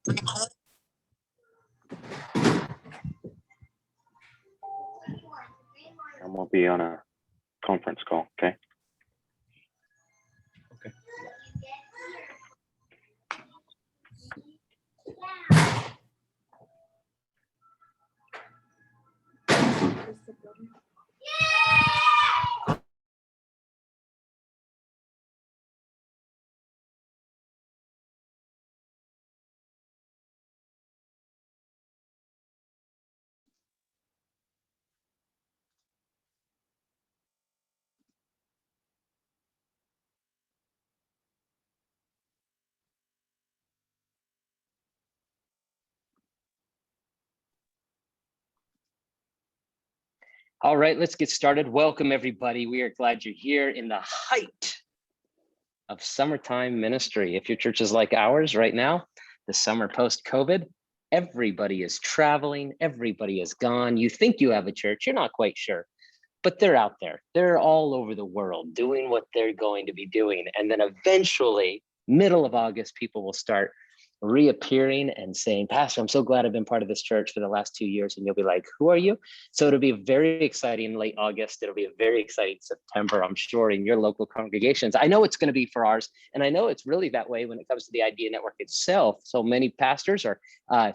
I'm gonna be on a conference call, okay? Okay. All right, let's get started. Welcome, everybody. We are glad you're here in the height of summertime ministry. If your church is like ours right now, the summer post-COVID, everybody is traveling, everybody is gone. You think you have a church, you're not quite sure, but they're out there. They're all over the world doing what they're going to be doing. And then eventually, middle of August, people will start reappearing and saying, Pastor, I'm so glad I've been part of this church for the last 2 years. And you'll be like, who are you? So it'll be very exciting late August. It'll be a very exciting September, I'm sure, in your local congregations. I know it's going to be for ours. And I know it's really that way when it comes to the Idea Network itself. So many pastors are,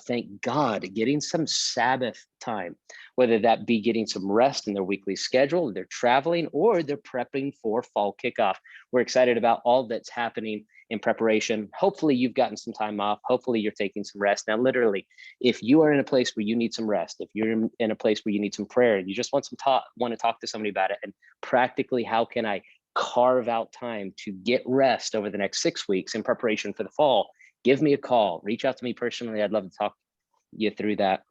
thank God, getting some Sabbath time, whether that be getting some rest in their weekly schedule, they're traveling, or they're prepping for fall kickoff. We're excited about all that's happening in preparation. Hopefully you've gotten some time off. Hopefully you're taking some rest. Now, literally, if you are in a place where you need some rest, if you're in a place where you need some prayer, and you just want to talk to somebody about it, and practically, how can I carve out time to get rest over the next 6 weeks in preparation for the fall? Give me a call. Reach out to me personally. I'd love to talk you through that,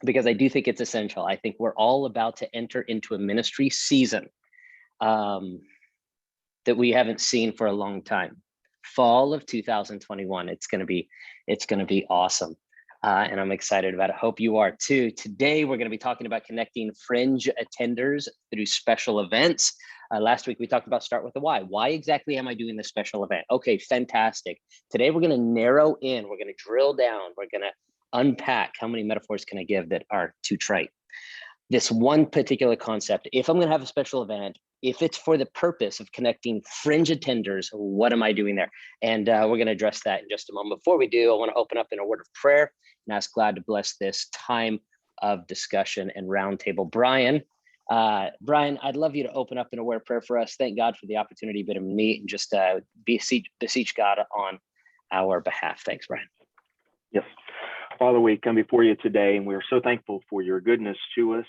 because I do think it's essential. I think we're all about to enter into a ministry season that we haven't seen for a long time. Fall of 2021. It's going to be awesome. And I'm excited about it. Hope you are too. Today, we're going to be talking about connecting Fringe attenders through special events. Last week, we talked about start with the why. Why exactly am I doing this special event? Okay, fantastic. Today, we're going to narrow in. We're going to drill down. We're going to unpack. How many metaphors can I give that are too trite? This one particular concept. If I'm going to have a special event, if it's for the purpose of connecting Fringe attenders, what am I doing there? And we're going to address that in just a moment. Before we do, I want to open up in a word of prayer and ask God to bless this time of discussion and roundtable. Brian, I'd love you to open up in a word of prayer for us. Thank God for the opportunity to meet and just beseech God on our behalf. Thanks, Brian. Yes. Father, we come before you today, and we are so thankful for your goodness to us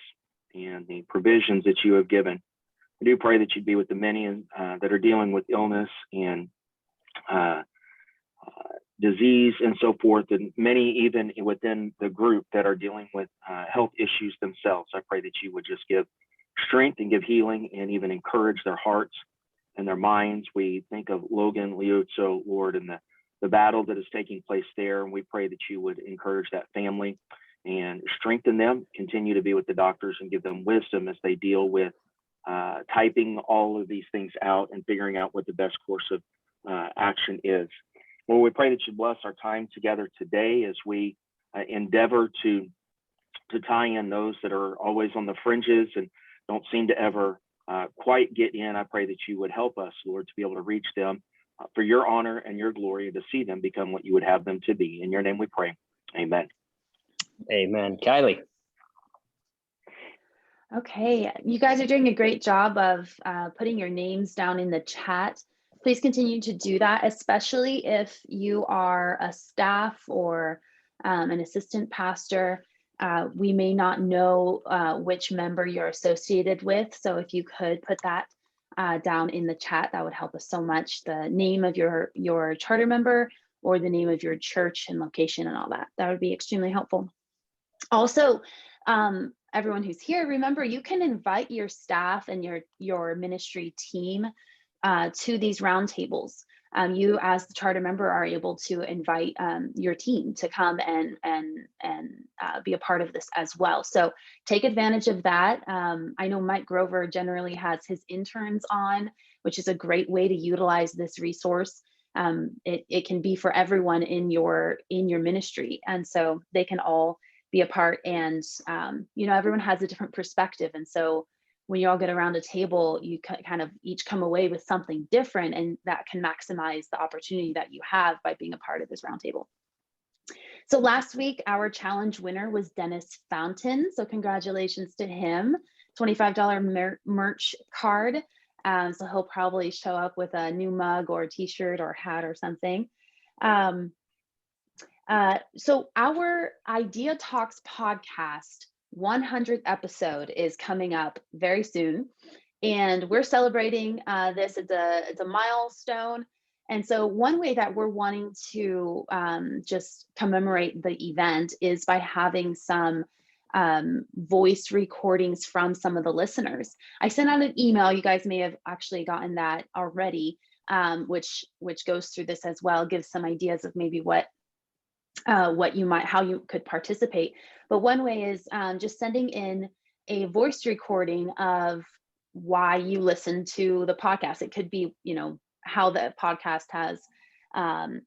and the provisions that you have given. I do pray that you'd be with the many that are dealing with illness and disease and so forth, and many even within the group that are dealing with health issues themselves. I pray that you would just give strength and give healing and even encourage their hearts and their minds. We think of Logan Liuzzo, Lord, and the battle that is taking place there. And we pray that you would encourage that family and strengthen them, continue to be with the doctors and give them wisdom as they deal with typing all of these things out and figuring out what the best course of action is. Well, we pray that you bless our time together today as we endeavor to tie in those that are always on the fringes and don't seem to ever quite get in. I pray that you would help us, Lord, to be able to reach them for your honor and your glory, to see them become what you would have them to be. In your name we pray. Amen. Amen. Kylie. Okay, you guys are doing a great job of putting your names down in the chat. Please continue to do that, especially if you are a staff or an assistant pastor. We may not know which member you're associated with. So if you could put that down in the chat, that would help us so much. The name of your charter member or the name of your church and location and all that. That would be extremely helpful. Also, everyone who's here, remember you can invite your staff and your ministry team to these roundtables. You as the charter member are able to invite your team to come and be a part of this as well. So take advantage of that. I know Mike Grover generally has his interns on, which is a great way to utilize this resource. it can be for everyone in your ministry. And so they can all be a part, and everyone has a different perspective. And so when you all get around a table, you kind of each come away with something different, and that can maximize the opportunity that you have by being a part of this roundtable. So last week, our challenge winner was Dennis Fountain. So congratulations to him. $25 merch card. So he'll probably show up with a new mug or a t-shirt or hat or something. So our Idea Talks podcast 100th episode is coming up very soon. And we're celebrating this. It's a milestone. And so one way that we're wanting to just commemorate the event is by having some voice recordings from some of the listeners. I sent out an email. You guys may have actually gotten that already, which goes through this as well, gives some ideas of maybe how you could participate. But one way is just sending in a voice recording of why you listen to the podcast. It could be, how the podcast has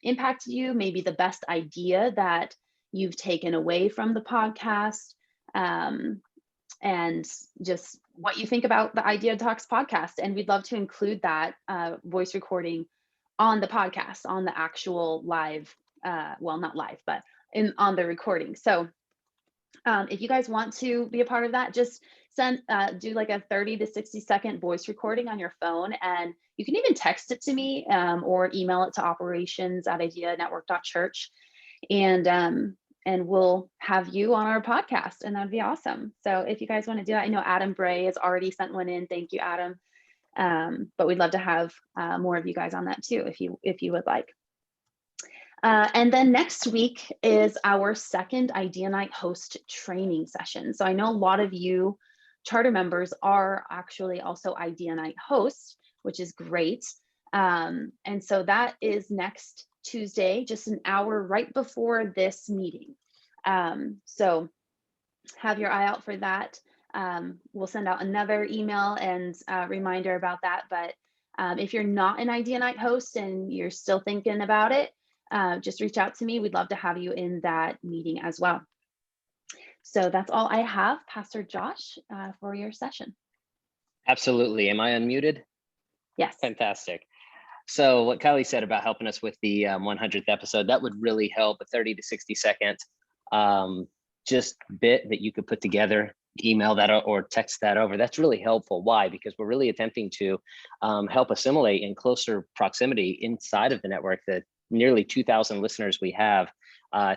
impacted you, maybe the best idea that you've taken away from the podcast, and just what you think about the Idea Talks podcast. And we'd love to include that voice recording on the podcast, on the actual live, well, not live, but on the recording. So if you guys want to be a part of that, just do like a 30 to 60 second voice recording on your phone, and you can even text it to me or email it to operations@ideanetwork.church, and we'll have you on our podcast, and that'd be awesome. So if you guys want to do that, I know Adam Bray has already sent one in. Thank you, Adam. But we'd love to have more of you guys on that too, if you would like. And then next week is our second Idea Night host training session. So I know a lot of you charter members are actually also Idea Night hosts, which is great. And so that is next Tuesday, just an hour right before this meeting. So have your eye out for that. We'll send out another email and reminder about that. But if you're not an Idea Night host and you're still thinking about it, just reach out to me. We'd love to have you in that meeting as well. So that's all I have, Pastor Josh, for your session. Absolutely. Am I unmuted? Yes. Fantastic. So what Kylie said about helping us with the 100th episode, that would really help. A 30 to 60 second just bit that you could put together, email that or text that over. That's really helpful. Why? Because we're really attempting to help assimilate in closer proximity inside of the network, the nearly 2,000 listeners we have,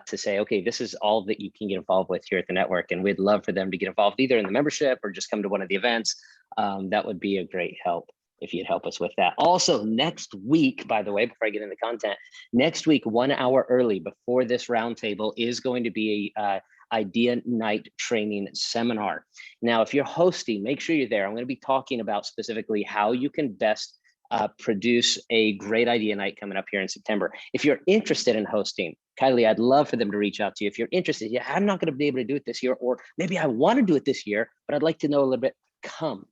to say, okay, this is all that you can get involved with here at the network. And we'd love for them to get involved either in the membership or just come to one of the events. That would be a great help if you'd help us with that. Also, next week, by the way, before I get into content, next week, 1 hour early before this roundtable is going to be a Idea Night training seminar. Now, if you're hosting, make sure you're there. I'm going to be talking about specifically how you can best produce a great Idea Night coming up here in September. If you're interested in hosting, Kylie, I'd love for them to reach out to you. If you're interested, yeah, I'm not going to be able to do it this year, or maybe I want to do it this year, but I'd like to know a little bit. Come,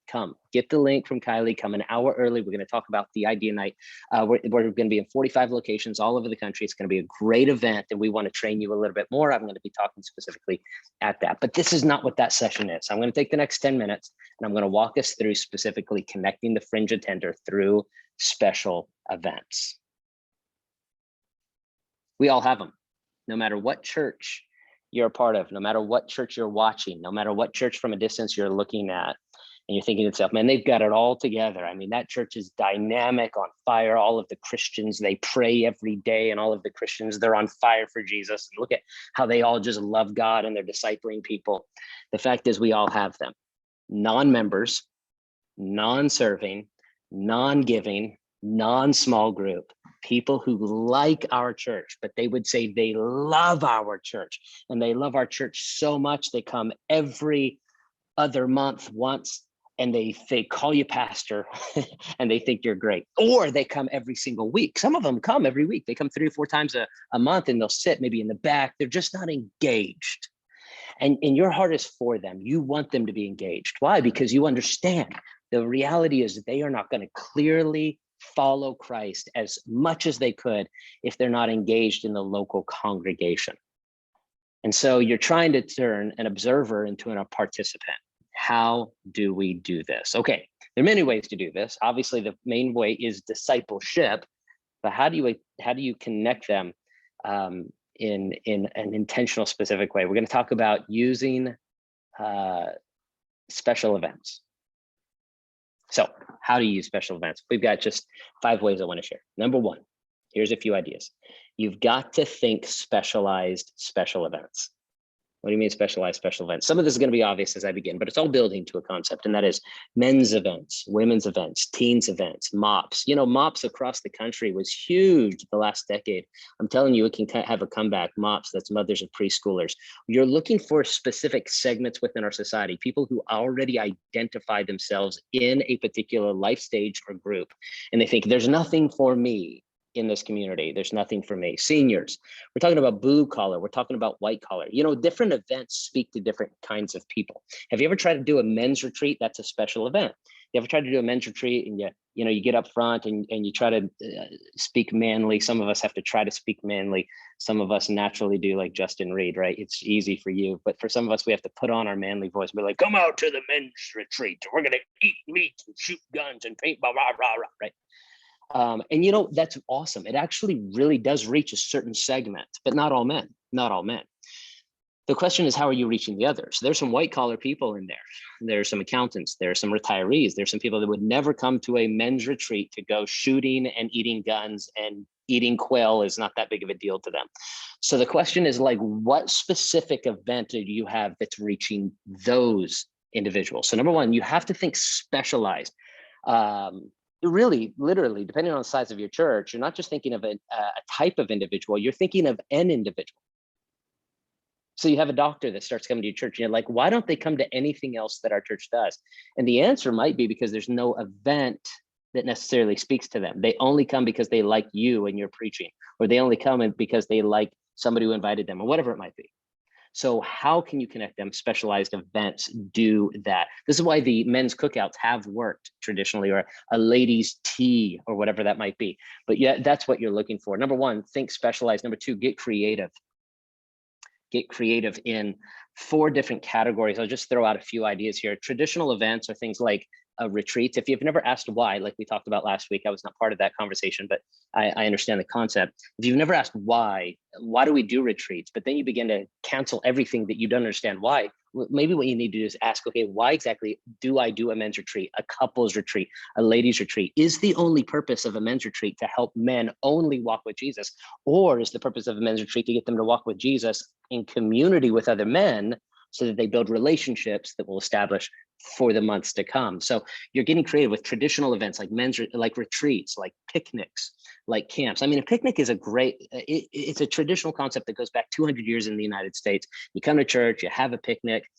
get the link from Kylie, come an hour early. We're going to talk about the Idea Night. We're going to be in 45 locations all over the country. It's going to be a great event, and we want to train you a little bit more. I'm going to be talking specifically at that, but this is not what that session is. I'm going to take the next 10 minutes and I'm going to walk us through specifically connecting the Fringe attender through special events. We all have them, no matter what church you're a part of, no matter what church you're watching, no matter what church from a distance you're looking at, and you're thinking to yourself, man, they've got it all together. I mean, that church is dynamic, on fire. All of the Christians, they pray every day, and all of the Christians, they're on fire for Jesus. And look at how they all just love God and they're discipling people. The fact is, we all have them. Non-members, non-serving, non-giving, non-small group, people who like our church, but they would say they love our church, and they love our church so much they come every other month once, and they call you pastor and they think you're great, or they come every single week. Some of them come every week. They come 3 or 4 times a month, and they'll sit maybe in the back. They're just not engaged. And your heart is for them. You want them to be engaged. Why? Because you understand the reality is that they are not going to clearly follow Christ as much as they could if they're not engaged in the local congregation. And so you're trying to turn an observer into a participant. How do we do this? Okay, there are many ways to do this. Obviously, the main way is discipleship, but how do you connect them in an intentional, specific way? We're going to talk about using special events. So how do you use special events? We've got just 5 ways I want to share. Number 1, here's a few ideas. You've got to think specialized special events. What do you mean specialized special events? Some of this is going to be obvious as I begin, but it's all building to a concept, and that is men's events, women's events, teens events, MOPS. You know, MOPS across the country was huge the last decade. I'm telling you, it can have a comeback. MOPS, that's mothers of preschoolers. You're looking for specific segments within our society, people who already identify themselves in a particular life stage or group, and they think there's nothing for me in this community. There's nothing for me. Seniors, we're talking about blue collar, we're talking about white collar. You know, different events speak to different kinds of people. Have you ever tried to do a men's retreat? That's a special event. You ever tried to do a men's retreat and you get up front and you try to speak manly? Some of us have to try to speak manly. Some of us naturally do, like Justin Reed, right? It's easy for you, but for some of us, we have to put on our manly voice. We're like, come out to the men's retreat. We're gonna eat meat and shoot guns and paint, blah, blah, blah, blah, right? And you know, that's awesome. It actually really does reach a certain segment, but not all men, not all men. The question is, how are you reaching the others? There's some white collar people in there. There's some accountants, there's some retirees, there's some people that would never come to a men's retreat to go shooting and eating guns, and eating quail is not that big of a deal to them. So the question is, like, what specific event do you have that's reaching those individuals? So number 1, you have to think specialized. Really, literally, depending on the size of your church, you're not just thinking of a type of individual, you're thinking of an individual. So you have a doctor that starts coming to your church and you're like, why don't they come to anything else that our church does? And the answer might be because there's no event that necessarily speaks to them. They only come because they like you and your preaching, or they only come because they like somebody who invited them, or whatever it might be. So how can you connect them? Specialized events do that. This is why the men's cookouts have worked traditionally, or a ladies' tea, or whatever that might be. But yeah, that's what you're looking for. Number 1, think specialized. Number 2, get creative. Get creative in 4 different categories. I'll just throw out a few ideas here. Traditional events are things like retreats. If you've never asked why, like we talked about last week, I was not part of that conversation, but I understand the concept. If you've never asked why do we do retreats, but then you begin to cancel everything that you don't understand why, maybe what you need to do is ask, okay, why exactly do I do a men's retreat, a couples retreat, a ladies retreat? Is the only purpose of a men's retreat to help men only walk with Jesus? Or is the purpose of a men's retreat to get them to walk with Jesus in community with other men, so that they build relationships that will establish for the months to come? So you're getting creative with traditional events like like retreats, like picnics, like camps. I mean, a picnic is it's a traditional concept that goes back 200 years in the United States. You come to church, you have a picnic.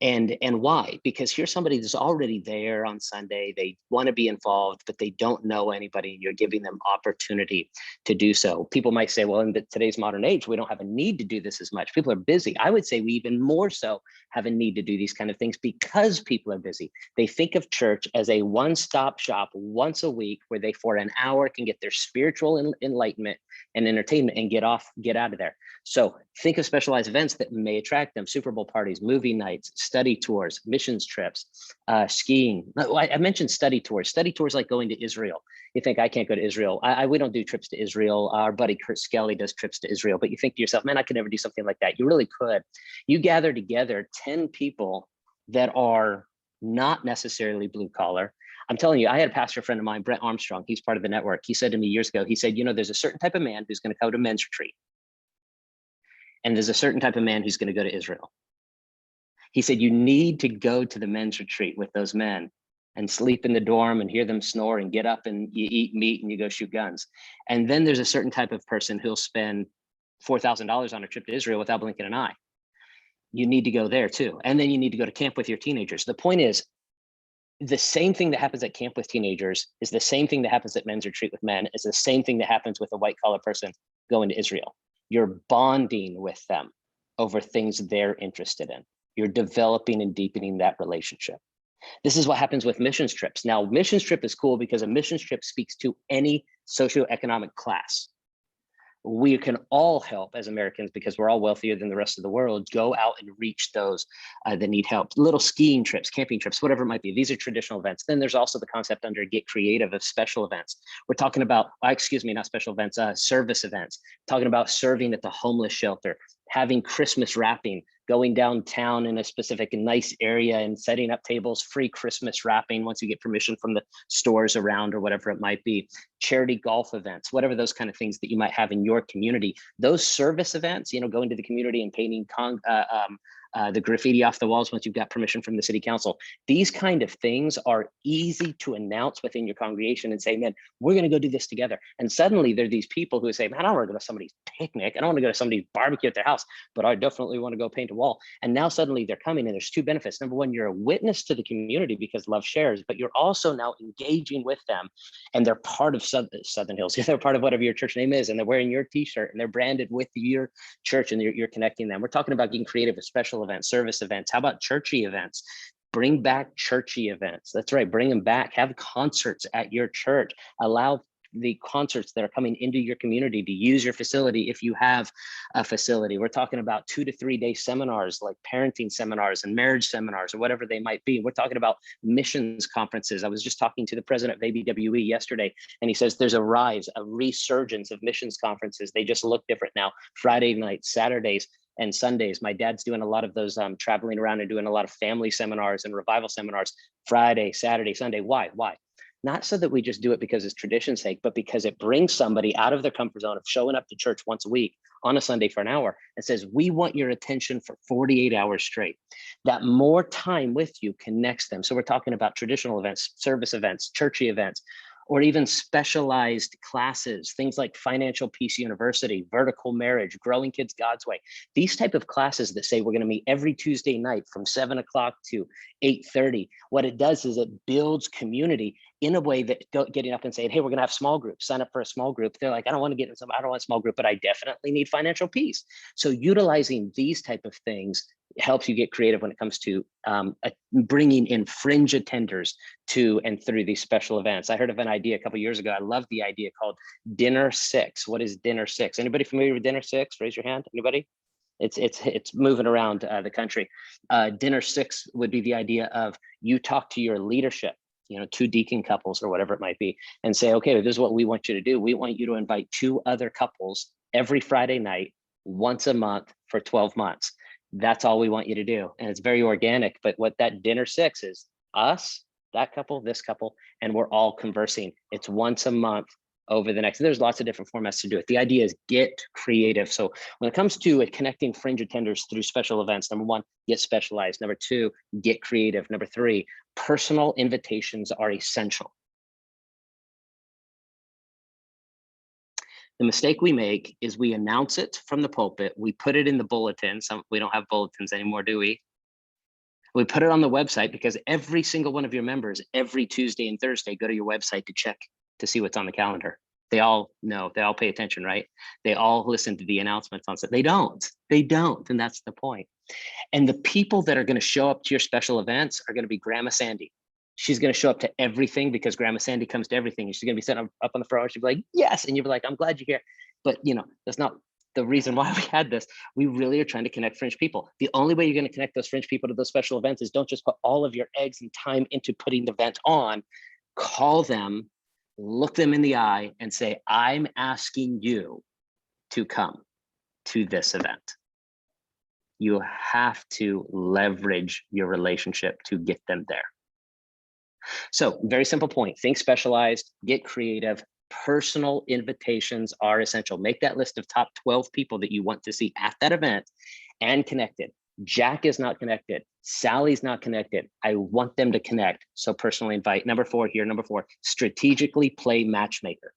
And why? Because here's somebody that's already there on Sunday. They want to be involved, but they don't know anybody, and you're giving them opportunity to do so. People might say, well, in today's modern age, we don't have a need to do this as much. People are busy. I would say we even more so have a need to do these kind of things because people are busy. They think of church as a one-stop shop once a week where they, for an hour, can get their spiritual enlightenment and entertainment and get out of there. So think of specialized events that may attract them: Super Bowl parties, movie nights, study tours, missions trips, skiing. I mentioned study tours. Study tours like going to Israel. You think, I can't go to Israel. We don't do trips to Israel. Our buddy Kurt Skelly does trips to Israel. But you think to yourself, man, I could never do something like that. You really could. You gather together 10 people that are not necessarily blue collar. I'm telling you, I had a pastor friend of mine, Brett Armstrong. He's part of the network. He said to me years ago, he said, you know, there's a certain type of man who's going to go to men's retreat. And there's a certain type of man who's going to go to Israel. He said, you need to go to the men's retreat with those men and sleep in the dorm and hear them snore and get up and you eat meat and you go shoot guns. And then there's a certain type of person who'll spend $4,000 on a trip to Israel without blinking an eye. You need to go there too. And then you need to go to camp with your teenagers. The point is, the same thing that happens at camp with teenagers is the same thing that happens at men's retreat with men, is the same thing that happens with a white collar person going to Israel. You're bonding with them over things they're interested in. You're developing and deepening that relationship. This is what happens with missions trips. Now, missions trip is cool because a missions trip speaks to any socioeconomic class. We can all help as Americans because we're all wealthier than the rest of the world, go out and reach those that need help. Little skiing trips, camping trips, whatever it might be. These are traditional events. Then there's also the concept under Get Creative of special events. We're talking about, excuse me, not special events, service events, talking about serving at the homeless shelter, having Christmas wrapping, going downtown in a specific nice area and setting up tables, free Christmas wrapping once you get permission from the stores around or whatever it might be, charity golf events, whatever those kind of things that you might have in your community. Those service events, you know, going to the community and painting the graffiti off the walls once you've got permission from the city council. These kind of things are easy to announce within your congregation and say, man, we're going to go do this together. And suddenly there are these people who say, man, I don't want to go to somebody's picnic. I don't want to go to somebody's barbecue at their house, but I definitely want to go paint a wall. And now suddenly they're coming, and there's two benefits. Number one, you're a witness to the community because love shares, but you're also now engaging with them, and they're part of Southern Hills. They're part of whatever your church name is, and they're wearing your t-shirt and they're branded with your church, and you're connecting them. We're talking about getting creative with special events, service events. How about churchy events? Bring back churchy events. That's right, bring them back. Have concerts at your church. Allow the concerts that are coming into your community to use your facility if you have a facility. We're talking about 2 to 3 day seminars like parenting seminars and marriage seminars or whatever they might be. We're talking about missions conferences. I was just talking to the president of ABWE yesterday, and he says there's a rise, a resurgence of missions conferences. They just look different now. Friday nights, Saturdays, and Sundays. My dad's doing a lot of those, traveling around and doing a lot of family seminars and revival seminars, Friday, Saturday, Sunday. Why? Not so that we just do it because it's tradition's sake, but because it brings somebody out of their comfort zone of showing up to church once a week on a Sunday for an hour and says, we want your attention for 48 hours straight. That more time with you connects them. So we're talking about traditional events, service events, churchy events, or even specialized classes, things like Financial Peace University, Vertical Marriage, Growing Kids God's Way. These type of classes that say we're going to meet every Tuesday night from 7 o'clock to 8:30. What it does is it builds community in a way that getting up and saying, hey, we're going to have small groups, sign up for a small group. They're like, I don't want to get in some, I don't want a small group, but I definitely need financial peace. So utilizing these type of things helps you get creative when it comes to bringing in fringe attenders to and through these special events. I heard of an idea a couple of years ago. I love the idea called Dinner Six. What is Dinner Six? Anybody familiar with Dinner Six? Raise your hand. Anybody? It's moving around the country. Dinner Six would be the idea of you talk to your leadership, you know, 2 deacon couples or whatever it might be, and say, okay, this is what we want you to do. We want you to invite 2 other couples every Friday night, once a month for 12 months. That's all we want you to do. And it's very organic. But what that Dinner Six is, us, that couple, this couple, and we're all conversing. It's once a month over the next, there's lots of different formats to do it. The idea is get creative. So when it comes to connecting fringe attenders through special events, number 1, get specialized. Number 2, get creative. Number 3, personal invitations are essential. The mistake we make is we announce it from the pulpit. We put it in the bulletin. We don't have bulletins anymore, do we? We put it on the website because every single one of your members, every Tuesday and Thursday, go to your website to check to see what's on the calendar. They all know, they all pay attention, right? They all listen to the announcements on stuff. They don't, and that's the point. And the people that are going to show up to your special events are going to be Grandma Sandy. She's going to show up to everything because Grandma Sandy comes to everything. And she's going to be sitting up on the front. She'll be like, yes. And you'll be like, I'm glad you're here. But you know, that's not the reason why we had this. We really are trying to connect fringe people. The only way you're going to connect those fringe people to those special events is don't just put all of your eggs and time into putting the event on. Call them, look them in the eye and say, I'm asking you to come to this event. You have to leverage your relationship to get them there. So very simple point, think specialized, get creative. Personal invitations are essential. Make that list of top 12 people that you want to see at that event and connected. Jack is not connected. Sally's not connected. I want them to connect. So personally invite. Number 4 here, number 4, strategically play matchmaker.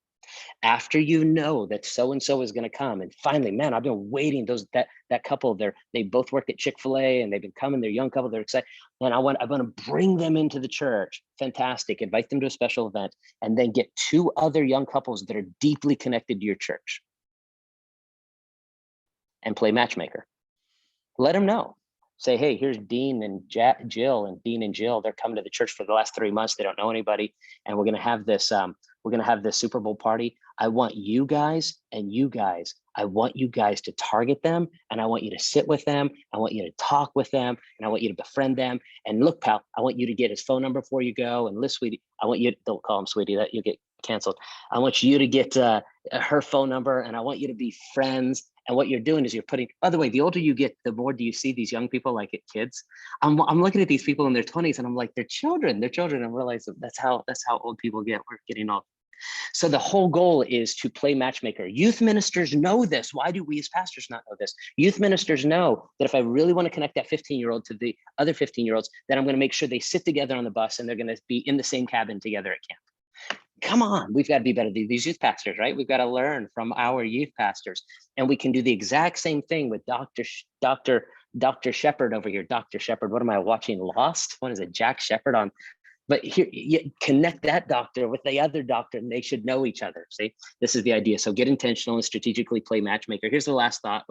After you know that so-and-so is going to come, and finally, man, I've been waiting, that couple, they both work at Chick-fil-A and they've been coming, they're young couple, they're excited. And I want to bring them into the church. Fantastic. Invite them to a special event and then get 2 other young couples that are deeply connected to your church. And play matchmaker. Let them know. Say, hey, here's Dean and Jill, and Dean and Jill, they're coming to the church for the last 3 months. They don't know anybody. And we're going to have this Super Bowl party. I want you guys and you guys, I want you guys to target them, and I want you to sit with them. I want you to talk with them, and I want you to befriend them. And look, pal, I want you to get his phone number before you go. And listen, sweetie, I want you to, don't call him sweetie, that you'll get canceled. I want you to get her phone number, and I want you to be friends. And what you're doing is you're putting, by the way, the older you get, the more do you see these young people like it kids. I'm looking at these people in their 20s, and I'm like, they're children, and realize that that's how old people get. We're getting old. So the whole goal is to play matchmaker. Youth ministers know this. Why do we as pastors not know this? Youth ministers know that if I really want to connect that 15-year-old to the other 15-year-olds, then I'm going to make sure they sit together on the bus and they're going to be in the same cabin together at camp. Come on, we've got to be better than these youth pastors, right? We've got to learn from our youth pastors, and we can do the exact same thing with Dr. Shepherd over here. Dr. Shepherd, what am I watching? Lost? What is it? Jack Shepherd on? But here, you connect that doctor with the other doctor, and they should know each other. See, this is the idea. So get intentional and strategically play matchmaker. Here's the last thought.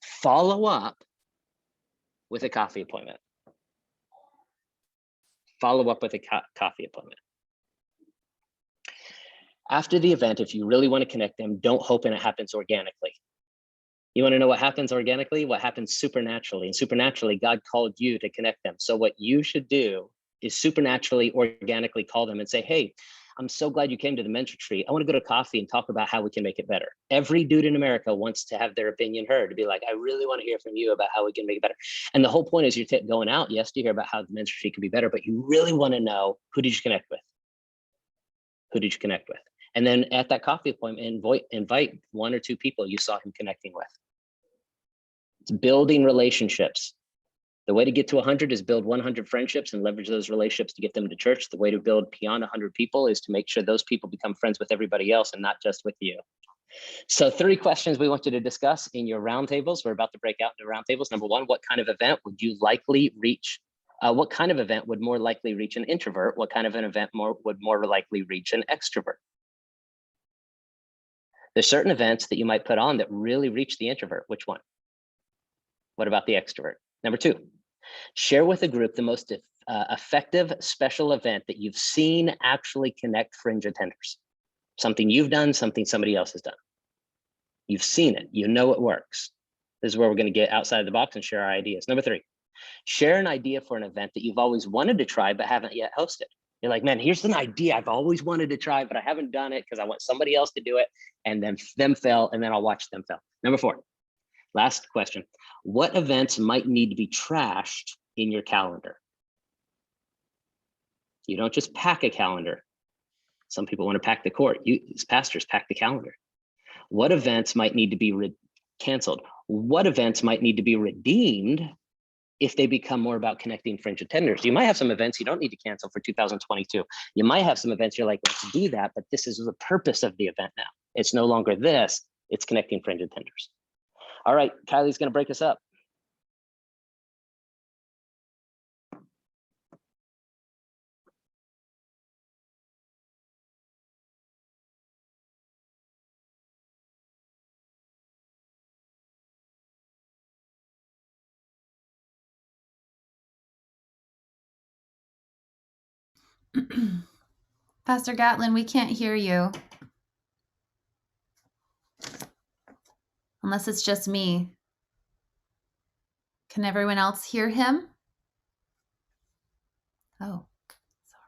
Follow up with a coffee appointment. Follow up with a coffee appointment. After the event, if you really want to connect them, don't hope and it happens organically. You want to know what happens organically? What happens supernaturally? And supernaturally, God called you to connect them. So what you should do is supernaturally, organically call them and say, hey, I'm so glad you came to the men's retreat. I want to go to coffee and talk about how we can make it better. Every dude in America wants to have their opinion heard, to be like, I really want to hear from you about how we can make it better. And the whole point is you're going out, yes, to hear about how the men's retreat can be better, but you really want to know, who did you connect with? Who did you connect with? And then at that coffee appointment, invite 1 or 2 people you saw him connecting with. It's building relationships. The way to get to 100 is build 100 friendships and leverage those relationships to get them to church. The way to build beyond 100 people is to make sure those people become friends with everybody else and not just with you. So 3 questions we want you to discuss in your roundtables. We're about to break out into roundtables. Number 1, what kind of event would you likely reach? What kind of event would more likely reach an introvert? What kind of an event would more likely reach an extrovert? There's certain events that you might put on that really reach the introvert. Which one? What about the extrovert? Number 2, share with the group the most effective special event that you've seen actually connect Fringe attenders. Something you've done, something somebody else has done. You've seen it, you know it works. This is where we're going to get outside the box and share our ideas. Number 3, share an idea for an event that you've always wanted to try but haven't yet hosted. You're like, man, here's an idea I've always wanted to try, but I haven't done it because I want somebody else to do it, and then them fail, and then I'll watch them fail. Number 4, last question. What events might need to be trashed in your calendar? You don't just pack a calendar. Some people want to pack the court. You, as pastors, pack the calendar. What events might need to be canceled? What events might need to be redeemed if they become more about connecting Fringe attenders? You might have some events you don't need to cancel for 2022. You might have some events you're like, let's do that, but this is the purpose of the event now. It's no longer this, it's connecting Fringe attenders. All right, Kylie's going to break us up. Pastor Gatlin, we can't hear you. Unless it's just me. Can everyone else hear him? Oh, sorry.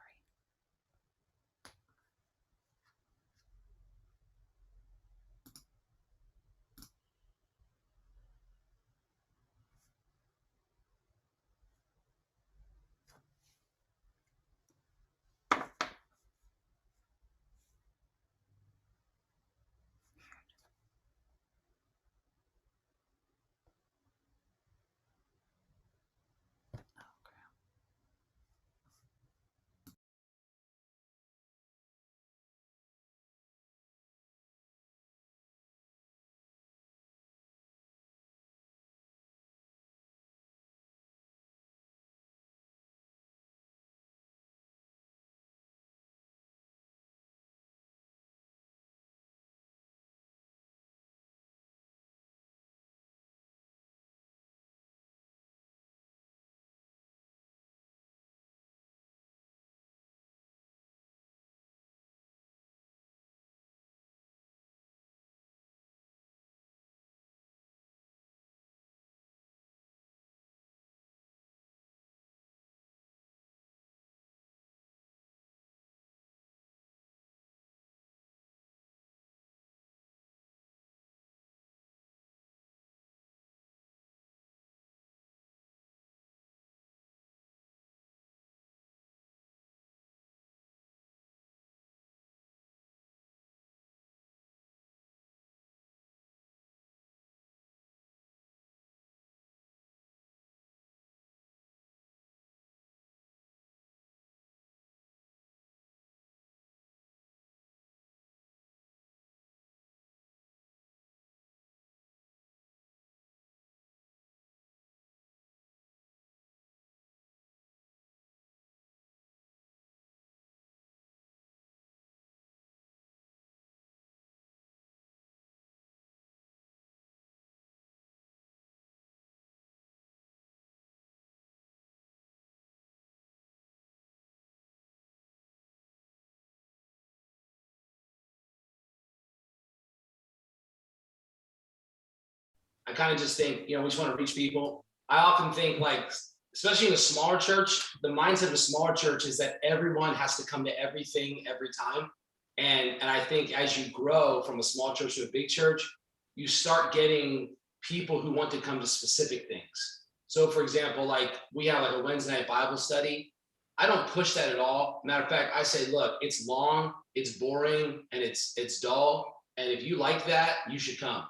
I kind of just think, we just want to reach people. I often think like, especially in a smaller church, the mindset of a smaller church is that everyone has to come to everything every time. And I think as you grow from a small church to a big church, you start getting people who want to come to specific things. So for example, like we have like a Wednesday night Bible study. I don't push that at all. Matter of fact, I say, look, it's long, it's boring, and it's dull. And if you like that, you should come.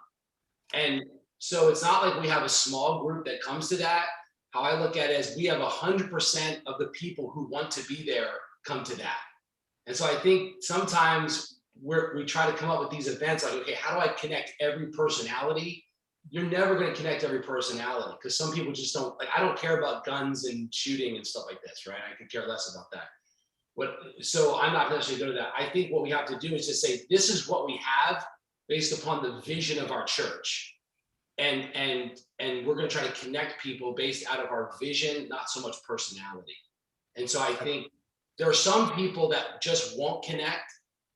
And so it's not like we have a small group that comes to that. How I look at it is we have 100% of the people who want to be there come to that. And so I think sometimes we try to come up with these events like, okay, how do I connect every personality? You're never going to connect every personality because some people just don't, like, I don't care about guns and shooting and stuff like this, right? I could care less about that. So I'm not necessarily go to that. I think what we have to do is just say, this is what we have based upon the vision of our church. And we're going to try to connect people based out of our vision, not so much personality. And so I think there are some people that just won't connect,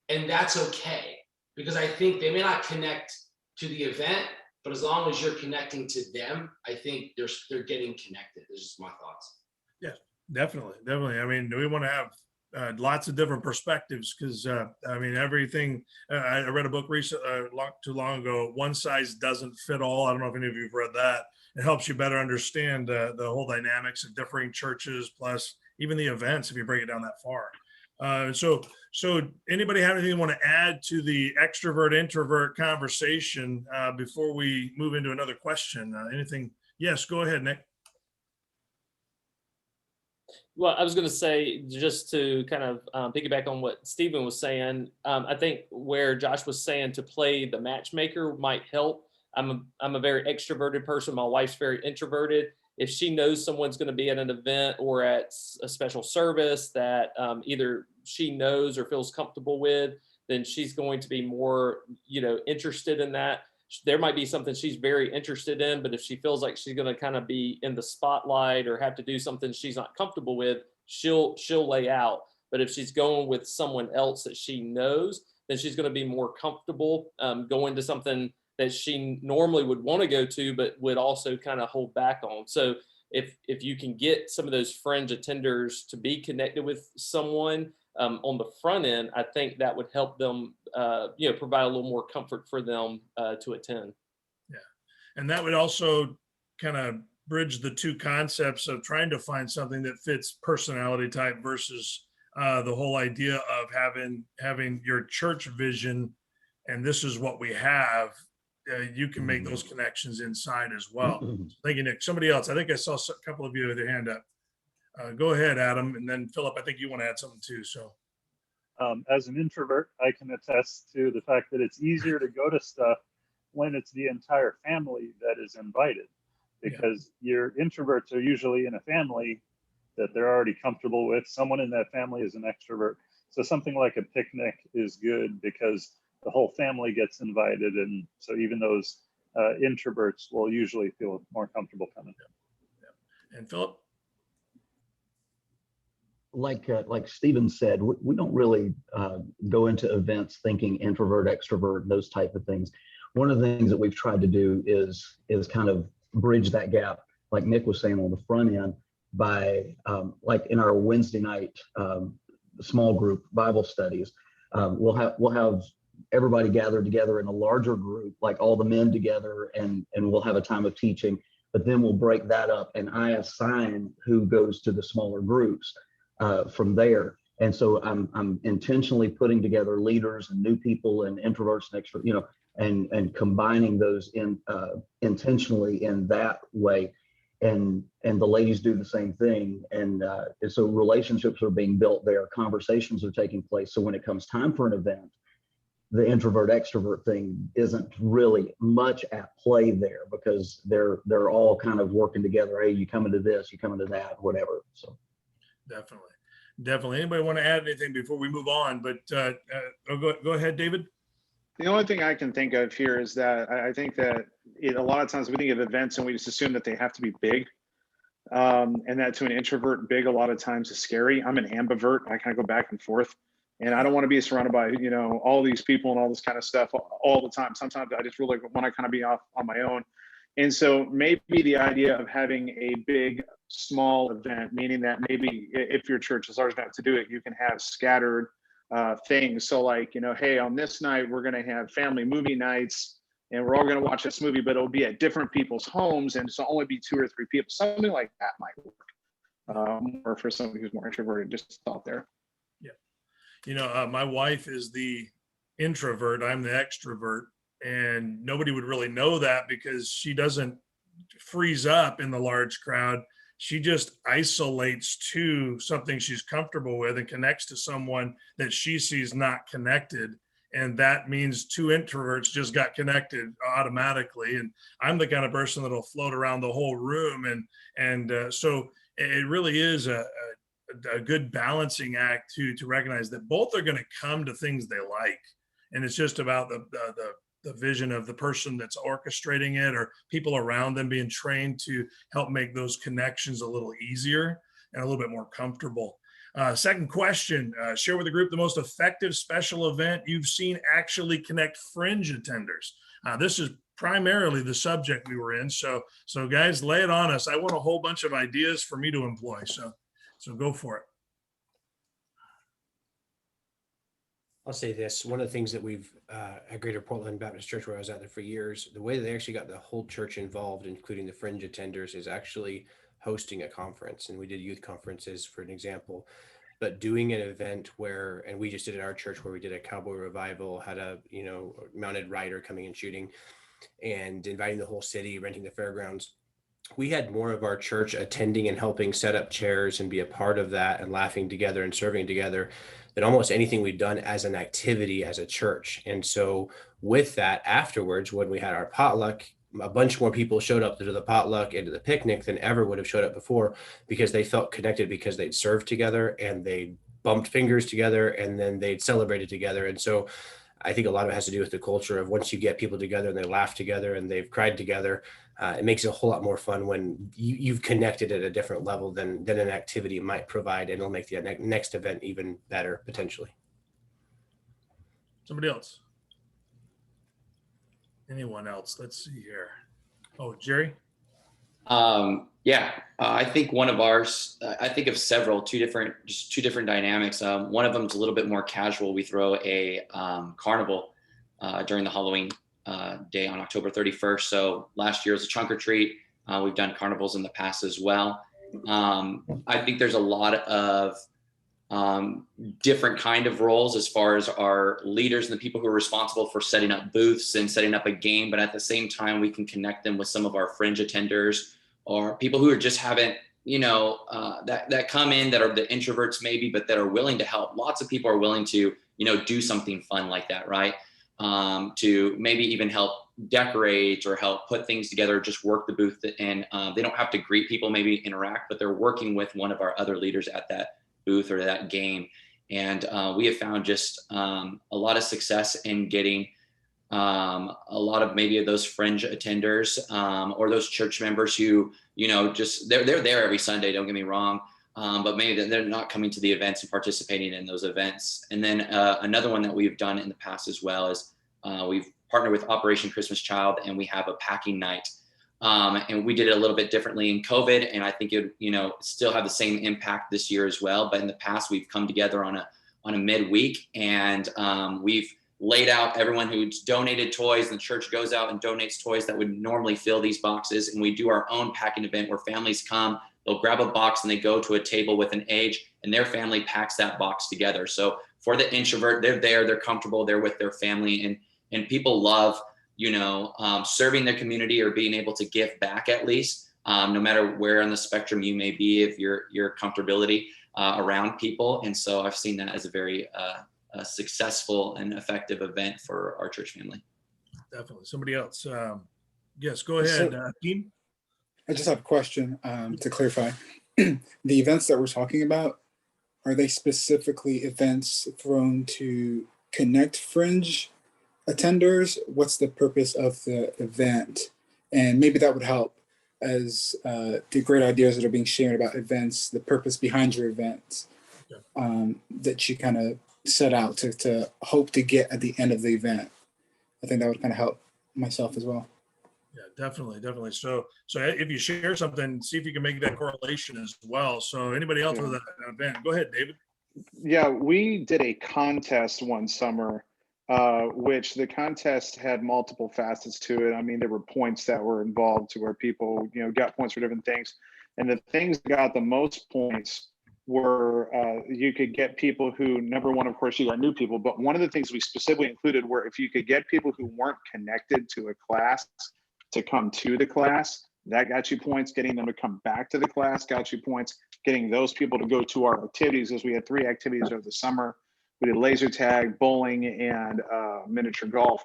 and that's okay, because I think they may not connect to the event, but as long as you're connecting to them, I think they're getting connected. This is my thoughts. Yeah, definitely. I mean, we want to have lots of different perspectives because I mean, everything. I read a book recently, too long ago. One size doesn't fit all. I don't know if any of you have read that. It helps you better understand the whole dynamics of differing churches, plus even the events if you break it down that far. So anybody have anything you want to add to the extrovert introvert conversation before we move into another question? Anything? Yes, go ahead, Nick. Well, I was going to say, just to kind of piggyback on what Stephen was saying, I think where Josh was saying to play the matchmaker might help. I'm a very extroverted person. My wife's very introverted. If she knows someone's going to be at an event or at a special service that either she knows or feels comfortable with, then she's going to be more, interested in that. There might be something she's very interested in, but if she feels like she's going to kind of be in the spotlight or have to do something she's not comfortable with, she'll lay out. But if she's going with someone else that she knows, then she's going to be more comfortable going to something that she normally would want to go to, but would also kind of hold back on. So if you can get some of those fringe attenders to be connected with someone on the front end, I think that would help them, provide a little more comfort for them to attend. Yeah, and that would also kind of bridge the two concepts of trying to find something that fits personality type versus the whole idea of having your church vision, and this is what we have. You can make those connections inside as well. Thank you, Nick. Somebody else. I think I saw a couple of you with their hand up. Go ahead, Adam, and then Philip. I think you want to add something too. So, as an introvert, I can attest to the fact that it's easier to go to stuff when it's the entire family that is invited, because your introverts are usually in a family that they're already comfortable with. Someone in that family is an extrovert. So something like a picnic is good because the whole family gets invited. And so even those introverts will usually feel more comfortable coming. Yeah. And Philip? Like Stephen said, we don't really go into events thinking introvert, extrovert, those type of things. One of the things that we've tried to do is kind of bridge that gap, like Nick was saying on the front end, by like in our Wednesday night small group Bible studies, we'll have everybody gathered together in a larger group, like all the men together, and we'll have a time of teaching, but then we'll break that up and I assign who goes to the smaller groups from there. And so I'm intentionally putting together leaders and new people and introverts and extroverts, and combining those intentionally in that way. And the ladies do the same thing. And so relationships are being built there, conversations are taking place. So when it comes time for an event, the introvert extrovert thing isn't really much at play there because they're all kind of working together. Hey, you coming to this, you coming to that, whatever. So definitely. Anybody want to add anything before we move on? But go ahead, David. The only thing I can think of here is that I think that a lot of times we think of events and we just assume that they have to be big. And that to an introvert, big a lot of times is scary. I'm an ambivert. I kind of go back and forth. And I don't want to be surrounded by, all these people and all this kind of stuff all the time. Sometimes I just really want to kind of be off on my own. And so maybe the idea of having a big, small event, meaning that maybe if your church is large enough to do it, you can have scattered things. So like, hey, on this night, we're going to have family movie nights and we're all going to watch this movie, but it'll be at different people's homes. And so only be 2 or 3 people, something like that might work. Or for somebody who's more introverted, just thought there. Yeah. My wife is the introvert. I'm the extrovert. And nobody would really know that because she doesn't freeze up in the large crowd. She just isolates to something she's comfortable with and connects to someone that she sees not connected. And that means 2 introverts just got connected automatically. And I'm the kind of person that'll float around the whole room. And so it really is a good balancing act to recognize that both are going to come to things they like. And it's just about the vision of the person that's orchestrating it or people around them being trained to help make those connections a little easier and a little bit more comfortable. Second question, share with the group the most effective special event you've seen actually connect Fringe attenders. This is primarily the subject we were in. So guys, lay it on us. I want a whole bunch of ideas for me to employ. So go for it. I'll say this, one of the things that we've at Greater Portland Baptist Church, where I was at there for years, the way that they actually got the whole church involved, including the Fringe attenders, is actually hosting a conference. And we did youth conferences, for an example, but doing an event where, and we just did at our church where we did a cowboy revival, had a, mounted rider coming and shooting and inviting the whole city, renting the fairgrounds. We had more of our church attending and helping set up chairs and be a part of that and laughing together and serving together than almost anything we've done as an activity as a church. And so with that, afterwards, when we had our potluck, a bunch more people showed up to the potluck and to the picnic than ever would have showed up before, because they felt connected, because they'd served together and they bumped fingers together and then they'd celebrated together. And so I think a lot of it has to do with the culture of once you get people together and they laugh together and they've cried together, it makes it a whole lot more fun when you've connected at a different level than an activity might provide, and it'll make the next event even better potentially. Somebody else? Anyone else? Let's see here. Oh, Jerry? I think one of ours, I think of several, two different dynamics. One of them is a little bit more casual. We throw a carnival during the Halloween day on October 31st. So last year was a trunk or treat. We've done carnivals in the past as well. I think there's a lot of different kind of roles as far as our leaders and the people who are responsible for setting up booths and setting up a game. But at the same time, we can connect them with some of our Fringe attenders or people who are just haven't, that come in that are the introverts maybe, but that are willing to help. Lots of people are willing to, do something fun like that, right? To maybe even help decorate or help put things together, just work the booth. And they don't have to greet people, maybe interact, but they're working with one of our other leaders at that booth or that game. And we have found just a lot of success in getting a lot of maybe those Fringe attenders or those church members who, just they're there every Sunday, don't get me wrong. But maybe they're not coming to the events and participating in those events. And then another one that we've done in the past as well is we've partnered with Operation Christmas Child, and we have a packing night. And we did it a little bit differently in COVID, and I think it, still have the same impact this year as well. But in the past, we've come together on a midweek, and we've laid out everyone who's donated toys, and the church goes out and donates toys that would normally fill these boxes. And we do our own packing event where families come, they'll grab a box and they go to a table with an age, and their family packs that box together. So for the introvert, they're there, they're comfortable, they're with their family, and people love, serving their community or being able to give back at least, no matter where on the spectrum you may be, if your comfortability around people. And so I've seen that as a very successful and effective event for our church family. Definitely. Somebody else? Yes, go ahead, Dean. I just have a question to clarify. The events that we're talking about, are they specifically events thrown to connect Fringe attenders? What's the purpose of the event? And maybe that would help as the great ideas that are being shared about events, the purpose behind your events that you kind of set out to hope to get at the end of the event. I think that would kind of help myself as well. Yeah, definitely. So if you share something, see if you can make that correlation as well. So anybody else with an event, go ahead, David. Yeah, we did a contest one summer, which the contest had multiple facets to it. I mean, there were points that were involved to where people, got points for different things. And the things that got the most points were you could get people who, number one, of course, you got new people. But one of the things we specifically included were if you could get people who weren't connected to a class to come to the class, that got you points. Getting them to come back to the class got you points. Getting those people to go to our activities, as we had 3 activities over the summer. We did laser tag, bowling, and miniature golf.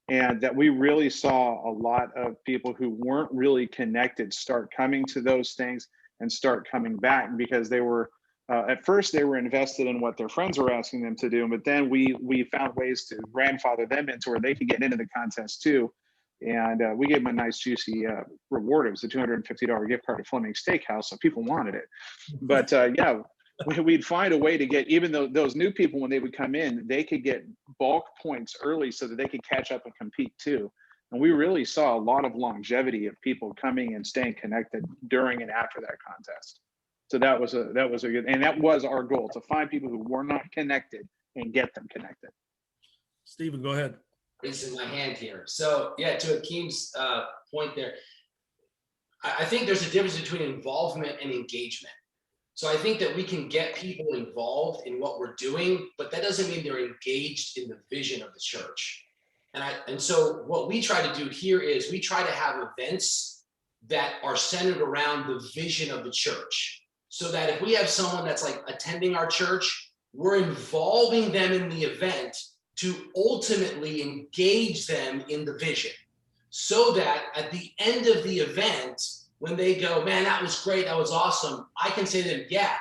And that we really saw a lot of people who weren't really connected start coming to those things and start coming back because they were, at first they were invested in what their friends were asking them to do. But then we found ways to grandfather them into where they could get into the contest too. And we gave them a nice juicy reward. It was a $250 gift card to Fleming Steakhouse, so people wanted it. But yeah, we'd find a way to get, even though those new people, when they would come in, they could get bulk points early so that they could catch up and compete too. And we really saw a lot of longevity of people coming and staying connected during and after that contest. So that was a good, and that was our goal, to find people who were not connected and get them connected. Stephen, go ahead. Raising my hand here. So yeah, to Akeem's point there, I think there's a difference between involvement and engagement. So I think that we can get people involved in what we're doing, but that doesn't mean they're engaged in the vision of the church. And so what we try to do here is we try to have events that are centered around the vision of the church. So that if we have someone that's like attending our church, we're involving them in the event to ultimately engage them in the vision, so that at the end of the event, when they go, man, that was great, that was awesome, I can say to them, yeah,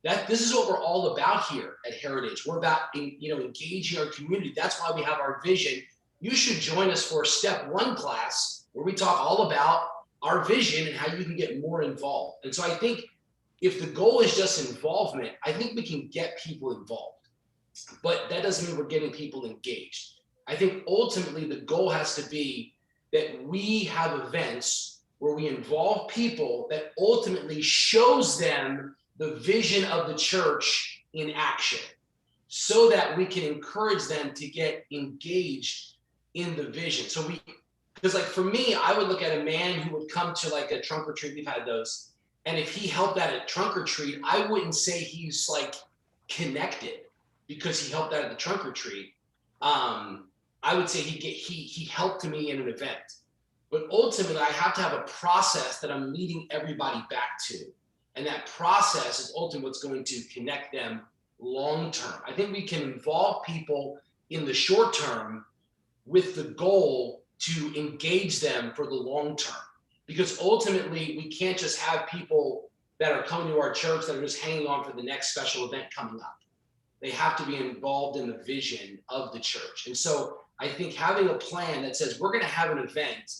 this is what we're all about here at Heritage. We're about engaging our community. That's why we have our vision. You should join us for a step 1 class where we talk all about our vision and how you can get more involved. And so I think if the goal is just involvement, I think we can get people involved. But that doesn't mean we're getting people engaged. I think ultimately the goal has to be that we have events where we involve people that ultimately shows them the vision of the church in action, so that we can encourage them to get engaged in the vision. So because like for me, I would look at a man who would come to like a trunk or treat, we've had those, and if he helped at a trunk or treat, I wouldn't say he's like connected because he helped out at the trunk or treat. I would say he helped me in an event. But ultimately, I have to have a process that I'm leading everybody back to. And that process is ultimately what's going to connect them long term. I think we can involve people in the short term with the goal to engage them for the long term. Because ultimately, we can't just have people that are coming to our church that are just hanging on for the next special event coming up. They have to be involved in the vision of the church. And so I think having a plan that says we're going to have an event,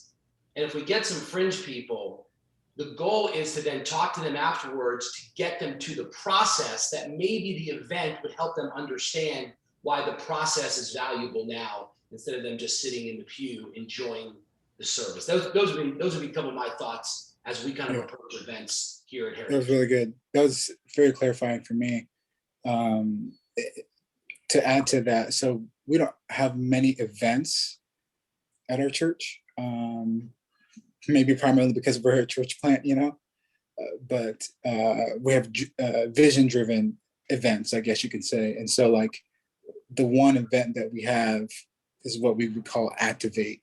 and if we get some fringe people, the goal is to then talk to them afterwards to get them to the process that maybe the event would help them understand why the process is valuable now, instead of them just sitting in the pew enjoying the service. Those would be some of my thoughts as we kind of approach events here at Heritage. That was really good. That was very clarifying for me. To add to that, so we don't have many events at our church, maybe primarily because we're a church plant, but we have vision-driven events, I guess you could say. And so like the one event that we have is what we would call Activate.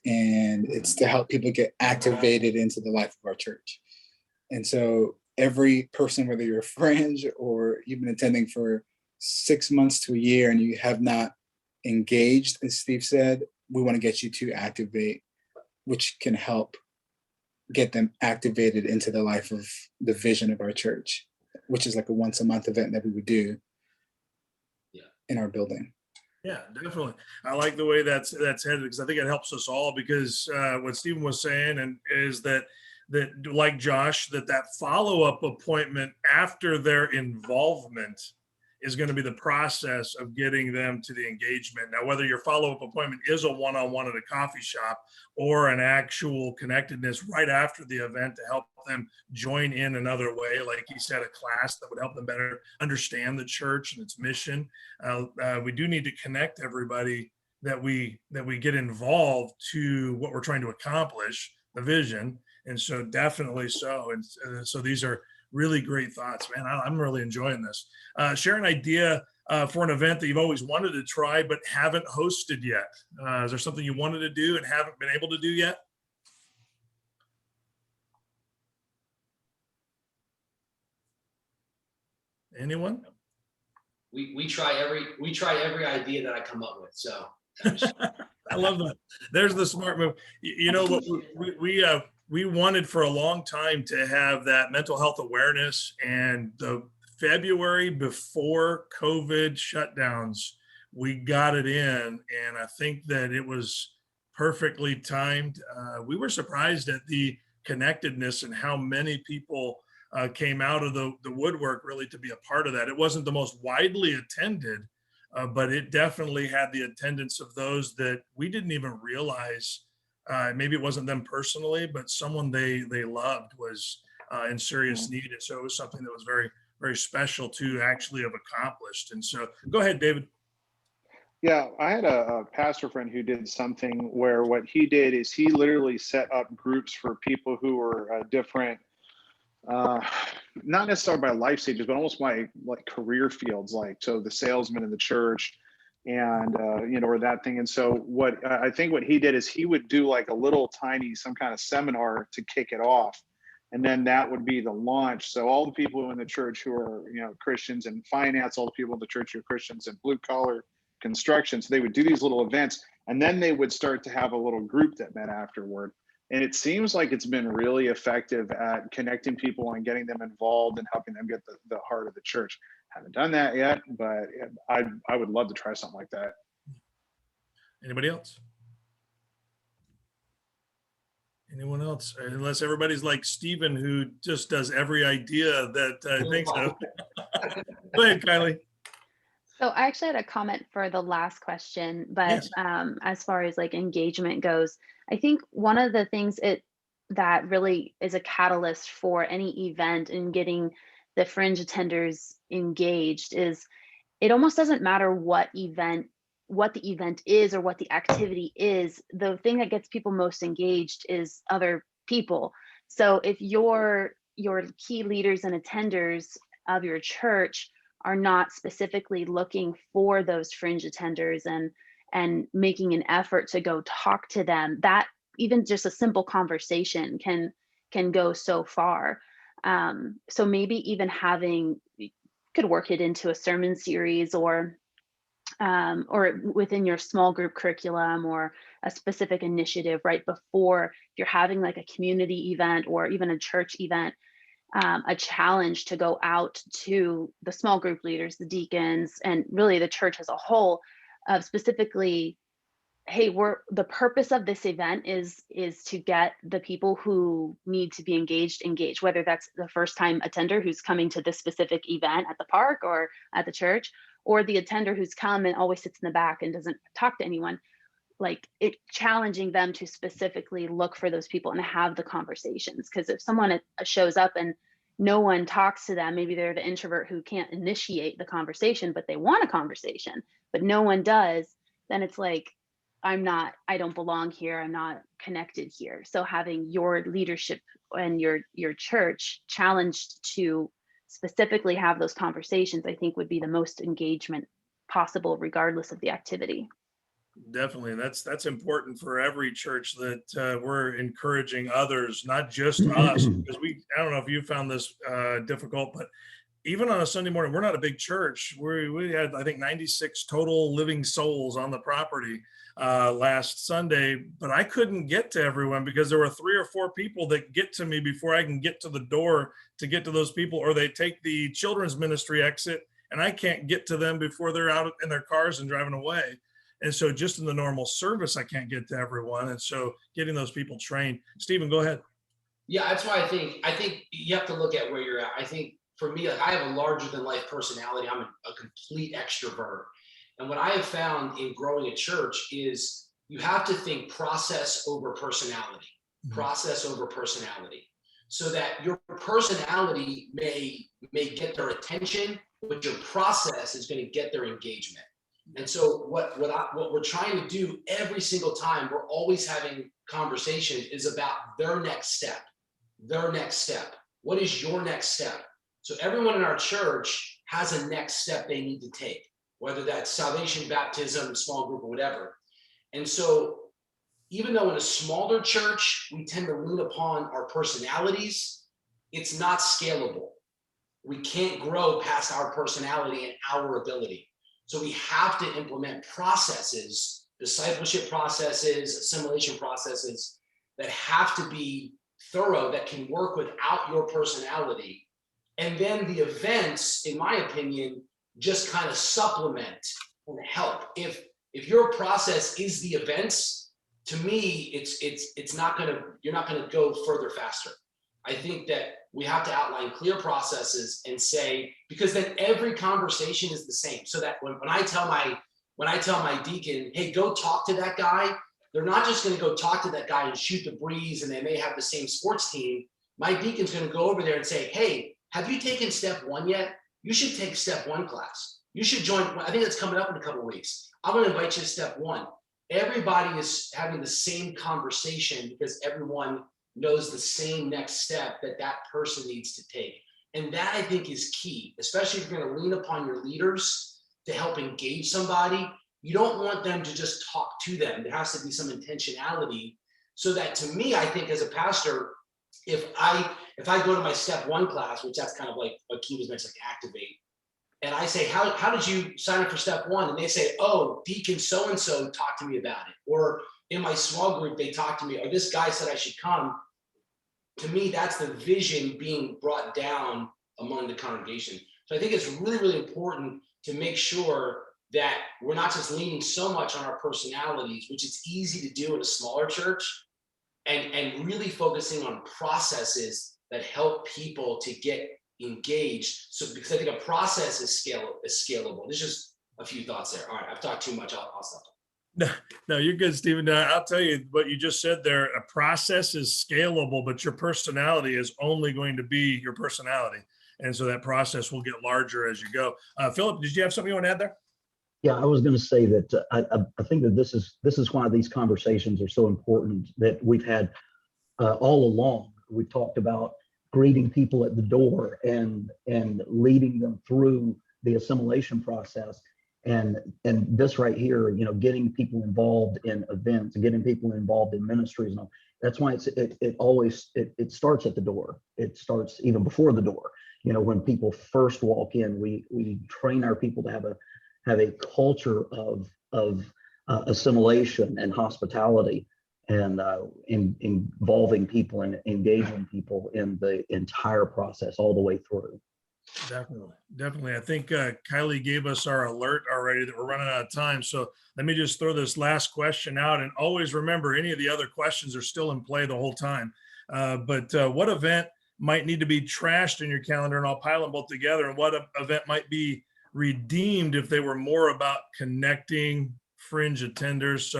And it's to help people get activated into the life of our church. And so every person, whether you're a fringe or you've been attending for 6 months to a year and you have not engaged, as Steve said, we want to get you to Activate, which can help get them activated into the life of the vision of our church, which is like a once a month event that we would do in our building. Yeah, definitely. I like the way that's headed, because I think it helps us all, because what Stephen was saying and is that like Josh, that follow-up appointment after their involvement is going to be the process of getting them to the engagement. Now, whether your follow-up appointment is a one-on-one at a coffee shop or an actual connectedness right after the event to help them join in another way, like he said, a class that would help them better understand the church and its mission. We do need to connect everybody that we get involved to what we're trying to accomplish, the vision. And so definitely so. And so these are really great thoughts, man. I'm really enjoying this. Share an idea for an event that you've always wanted to try but haven't hosted yet. Is there something you wanted to do and haven't been able to do yet? Anyone? We try every idea that I come up with. So I love that. There's the smart move. You know what we wanted for a long time to have that mental health awareness, and the February before COVID shutdowns, we got it in, and I think that it was perfectly timed. We were surprised at the connectedness and how many people came out of the woodwork really to be a part of that. It wasn't the most widely attended, but it definitely had the attendance of those that we didn't even realize. Maybe it wasn't them personally, but someone they loved was in serious need. And so it was something that was very, very special to actually have accomplished. And so go ahead, David. Yeah, I had a pastor friend who did something where what he did is he literally set up groups for people who were different, not necessarily by life stages, but almost by like career fields, like so the salesman in the church and or that thing. And so what I think what he did is he would do like a little tiny some kind of seminar to kick it off, and then that would be the launch. So all the people in the church who are Christians in finance, all the people in the church who are Christians in blue collar construction, so they would do these little events, and then they would start to have a little group that met afterward. And it seems like it's been really effective at connecting people and getting them involved and helping them get the heart of the church. Haven't done that yet, but I would love to try something like that. Anybody else? Anyone else? Unless everybody's like Stephen, who just does every idea that thinks of. Go ahead, Kylie. So I actually had a comment for the last question, but Yes. as far as like engagement goes, I think one of the things that really is a catalyst for any event and getting the fringe attenders engaged is it almost doesn't matter what the event is or what the activity is. The thing that gets people most engaged is other people. So if your key leaders and attenders of your church are not specifically looking for those fringe attenders and making an effort to go talk to them, that even just a simple conversation can go so far. So maybe even could work it into a sermon series or within your small group curriculum or a specific initiative right before, if you're having like a community event or even a church event, a challenge to go out to the small group leaders, the deacons, and really the church as a whole, of specifically, hey, the purpose of this event is to get the people who need to be engaged, whether that's the first time attender who's coming to this specific event at the park or at the church, or the attender who's come and always sits in the back and doesn't talk to anyone. Like it challenging them to specifically look for those people and have the conversations. Because if someone shows up and no one talks to them, maybe they're the introvert who can't initiate the conversation, but they want a conversation, but no one does, then it's like, I don't belong here. I'm not connected here. So having your leadership and your church challenged to specifically have those conversations, I think would be the most engagement possible, regardless of the activity. Definitely. That's important for every church that we're encouraging others, not just us, because I don't know if you found this difficult, but even on a Sunday morning, we're not a big church. We had, I think, 96 total living souls on the property last Sunday, but I couldn't get to everyone because there were 3 or 4 people that get to me before I can get to the door to get to those people, or they take the children's ministry exit and I can't get to them before they're out in their cars and driving away. And so just in the normal service, I can't get to everyone. And so getting those people trained. Stephen, go ahead. Yeah, that's why I think you have to look at where you're at. I think for me, like I have a larger than life personality. I'm a complete extrovert. And what I have found in growing a church is you have to think process over personality, process over personality, so that your personality may get their attention, but your process is going to get their engagement. And so what we're trying to do every single time, we're always having conversation is about their next step, their next step. What is your next step? So everyone in our church has a next step they need to take, whether that's salvation, baptism, small group, or whatever. And so even though in a smaller church, we tend to lean upon our personalities, it's not scalable. We can't grow past our personality and our ability. So we have to implement processes, discipleship processes, assimilation processes that have to be thorough, that can work without your personality. And then the events, in my opinion, just kind of supplement and help. If your process is the events, to me, it's not gonna, you're not gonna go further faster. I think that we have to outline clear processes and say, because then every conversation is the same. So that when I tell my deacon, hey, go talk to that guy, they're not just gonna go talk to that guy and shoot the breeze and they may have the same sports team. My deacon's gonna go over there and say, hey, have you taken step 1 yet? You should take step 1 class. You should join, I think it's coming up in a couple of weeks. I'm gonna invite you to step 1. Everybody is having the same conversation because everyone knows the same next step that person needs to take. And that I think is key, especially if you're gonna lean upon your leaders to help engage somebody. You don't want them to just talk to them. There has to be some intentionality so that, to me, I think as a pastor, if I go to my step 1 class, which that's kind of like what Keith was mentioning, like activate, and I say, how did you sign up for step 1? And they say, oh, Deacon so-and-so talked to me about it. Or in my small group, they talked to me, or this guy said I should come. To me, that's the vision being brought down among the congregation. So I think it's really, really important to make sure that we're not just leaning so much on our personalities, which is easy to do in a smaller church, and really focusing on processes that help people to get engaged. So because I think a process is scalable. There's just a few thoughts there. All right, I've talked too much. I'll stop. No, you're good, Stephen. I'll tell you what you just said there. A process is scalable, but your personality is only going to be your personality. And so that process will get larger as you go. Philip, did you have something you want to add there? Yeah, I was going to say that I think that this is why these conversations are so important that we've had all along. We've talked about greeting people at the door and leading them through the assimilation process. And this right here, getting people involved in events, getting people involved in ministries, and all, that's why it always starts at the door. It starts even before the door. When people first walk in, we train our people to have a culture of assimilation and hospitality, and involving people and engaging people in the entire process all the way through. Definitely. I think Kylie gave us our alert already that we're running out of time. So let me just throw this last question out, and always remember any of the other questions are still in play the whole time. But what event might need to be trashed in your calendar, and I'll pile them both together, and what event might be redeemed if they were more about connecting Fringe attenders?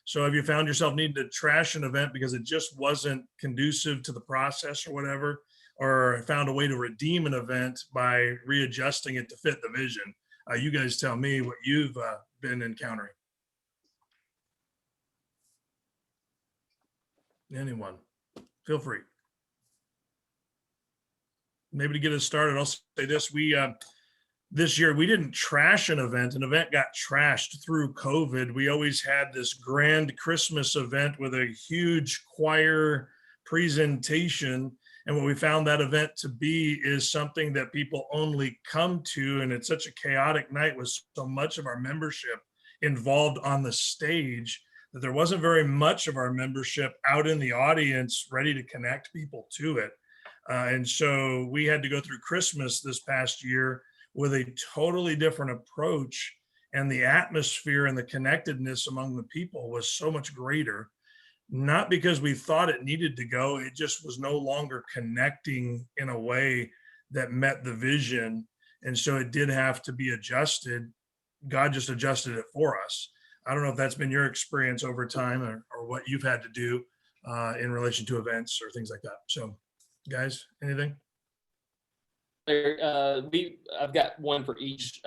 So have you found yourself needing to trash an event because it just wasn't conducive to the process or whatever? Or found a way to redeem an event by readjusting it to fit the vision? You guys tell me what you've been encountering. Anyone, feel free. Maybe to get us started, I'll say this. This year, we didn't trash an event got trashed through COVID. We always had this grand Christmas event with a huge choir presentation. And what we found that event to be is something that people only come to. And it's such a chaotic night with so much of our membership involved on the stage that there wasn't very much of our membership out in the audience ready to connect people to it. And so we had to go through Christmas this past year with a totally different approach. And the atmosphere and the connectedness among the people was so much greater. Not because we thought it needed to go, it just was no longer connecting in a way that met the vision. And so it did have to be adjusted. God just adjusted it for us. I don't know if that's been your experience over time, or what you've had to do in relation to events or things like that. So guys, anything? I've got one for each.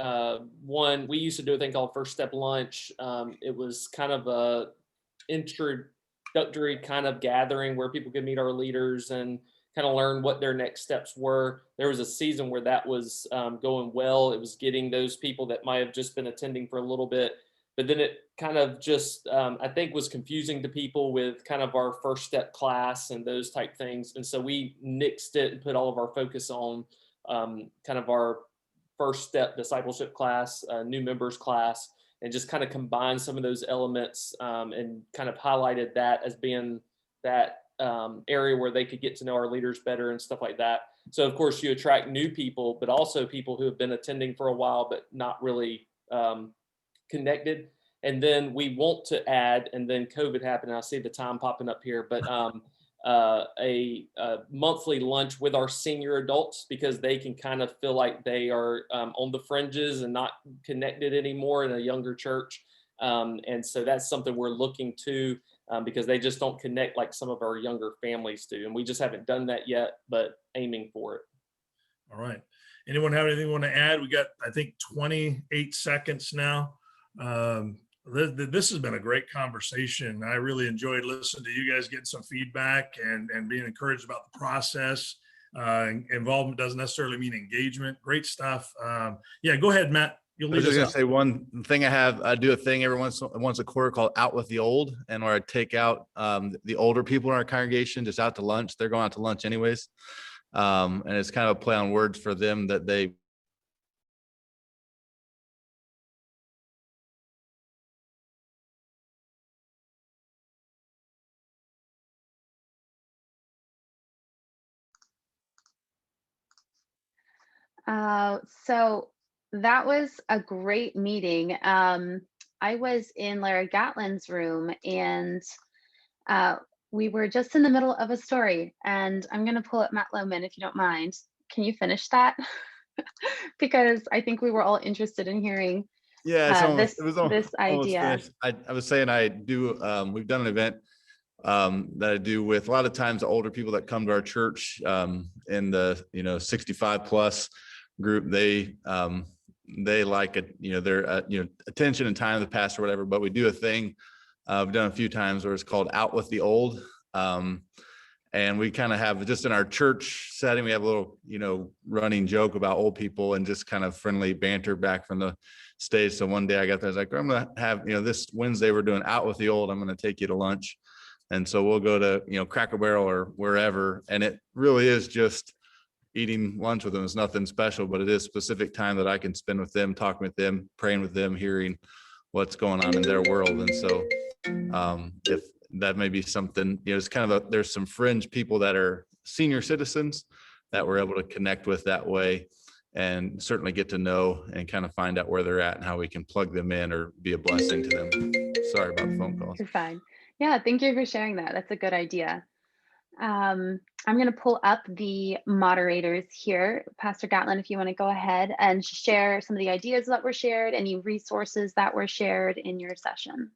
One, we used to do a thing called First Step Lunch. It was kind of a introductory kind of gathering where people could meet our leaders and kind of learn what their next steps were. There was a season where that was going well. It was getting those people that might have just been attending for a little bit, but then it kind of just, I think, was confusing to people with kind of our first step class and those type things. And so we nixed it and put all of our focus on kind of our first step discipleship class, new members class, and just kind of combine some of those elements and kind of highlighted that as being that area where they could get to know our leaders better and stuff like that. So of course you attract new people, but also people who have been attending for a while but not really connected. And then we want to add, and then COVID happened, and I see the time popping up here, but a monthly lunch with our senior adults, because they can kind of feel like they are on the fringes and not connected anymore in a younger church. And so that's something we're looking to, because they just don't connect like some of our younger families do. And we just haven't done that yet, but aiming for it. All right. Anyone have anything you want to add? We got, I think, 28 seconds now. This has been a great conversation. I really enjoyed listening to you guys, getting some feedback and being encouraged about the process. Involvement doesn't necessarily mean engagement. Great stuff. Yeah, go ahead, Matt. I was just gonna say one thing. I do a thing every once a quarter called Out with the Old, and where I take out the older people in our congregation just out to lunch. They're going out to lunch anyways, and it's kind of a play on words for them that they. So that was a great meeting. I was in Larry Gatlin's room, and we were just in the middle of a story, and I'm going to pull up Matt Lohman, if you don't mind. Can you finish that? Because I think we were all interested in hearing this idea. I was saying I do, we've done an event that I do with a lot of times the older people that come to our church in the 65 plus group. They like it, their attention and time of the past or whatever. But we do a thing we've done a few times where it's called Out with the Old, and we kind of have just in our church setting, we have a little running joke about old people and just kind of friendly banter back from the stage. So one day I got there, I was like, I'm gonna have this Wednesday we're doing Out with the Old. I'm gonna take you to lunch. And so we'll go to, Cracker Barrel or wherever. And it really is just eating lunch with them. It's nothing special, but it is specific time that I can spend with them, talking with them, praying with them, hearing what's going on in their world. And so if that may be something, it's kind of there's some fringe people that are senior citizens that we're able to connect with that way, and certainly get to know and kind of find out where they're at and how we can plug them in or be a blessing to them. Sorry about the phone calls. You're fine. Yeah, thank you for sharing that. That's a good idea. I'm going to pull up the moderators here. Pastor Gatlin, if you want to go ahead and share some of the ideas that were shared, any resources that were shared in your session.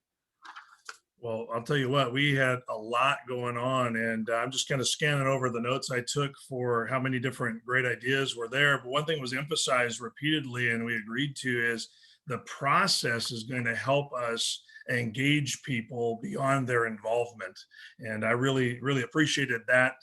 Well, I'll tell you what, we had a lot going on, and I'm just kind of scanning over the notes I took for how many different great ideas were there. But one thing was emphasized repeatedly, and we agreed to, is the process is going to help us engage people beyond their involvement. And I really, really appreciated that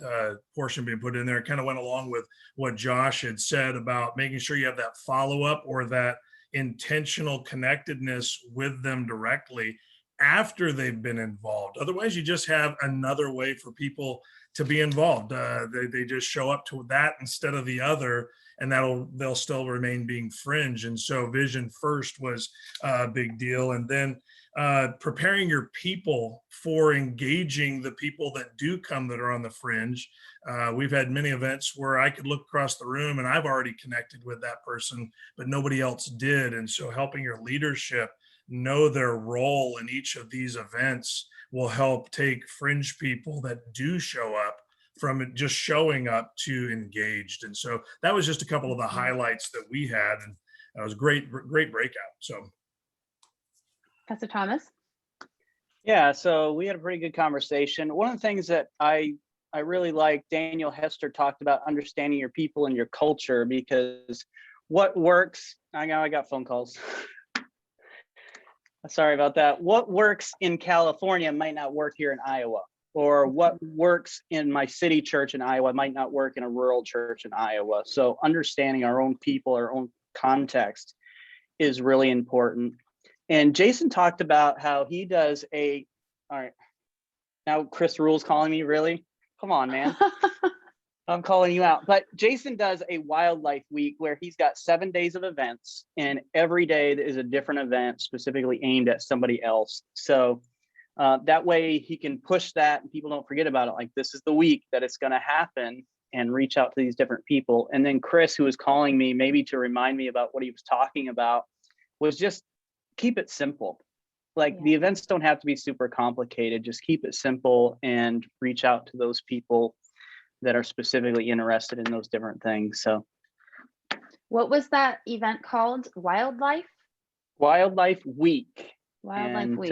portion being put in there. It kind of went along with what Josh had said about making sure you have that follow-up or that intentional connectedness with them directly after they've been involved. Otherwise, you just have another way for people to be involved. They just show up to that instead of the other, and they'll still remain being fringe. And so vision first was a big deal. And then preparing your people for engaging the people that do come that are on the fringe. We've had many events where I could look across the room and I've already connected with that person, but nobody else did. And so helping your leadership know their role in each of these events will help take fringe people that do show up from just showing up to engaged. And so that was just a couple of the highlights that we had, and it was great breakout. So Pastor Thomas. Yeah, so we had a pretty good conversation. One of the things that I really like, Daniel Hester talked about understanding your people and your culture, because what works, I got phone calls. Sorry about that. What works in California might not work here in Iowa, or what works in my city church in Iowa might not work in a rural church in Iowa. So understanding our own people, our own context is really important. And Jason talked about how he does all right, now Chris Rule's calling me, really? Come on, man. I'm calling you out. But Jason does a wildlife week where he's got 7 days of events, and every day is a different event specifically aimed at somebody else. So that way he can push that and people don't forget about it. Like, this is the week that it's going to happen, and reach out to these different people. And then Chris, who was calling me maybe to remind me about what he was talking about, was just keep it simple. Like, the events don't have to be super complicated. Just keep it simple and reach out to those people that are specifically interested in those different things. So What was that event called? Wildlife Week. Wildlife And, Week.